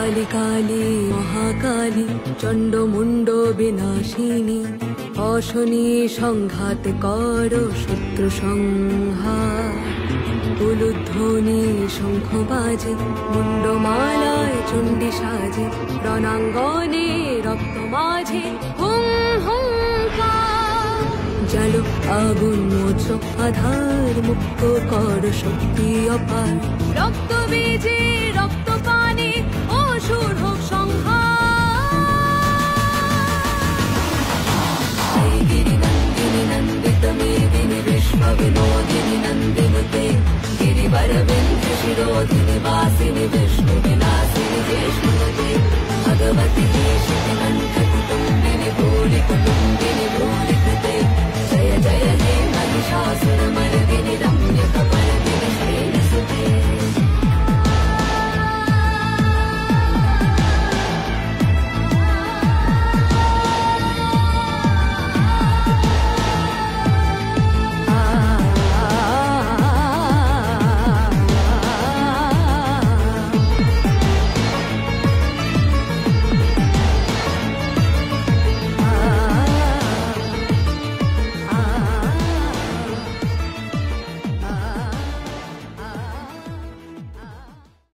কালী কালী মহাকালী চণ্ডমুণ্ড বিনাশিনী অশনি সংঘাত কর শত্রু সংহার উলুধ্বনি শঙ্খ বাজে মুন্ডমালায় চণ্ডী সাজে রণাঙ্গনে রক্ত মাঝে হুম হুঙ্কার জালো আগুন মোচ আধার মুক্ত কর শক্তি অপার রক্ত বীজে রক্ত পানে অসুর হোক সংহার গিরি নন্দিনী নন্দিত মেদিনী বিশ্ব বিনোদিনী নন্দিনীতে गिरिवर विंध्य शिरोधिनि वासिनि विष्णु विलासिनि विष्णुमते भगवती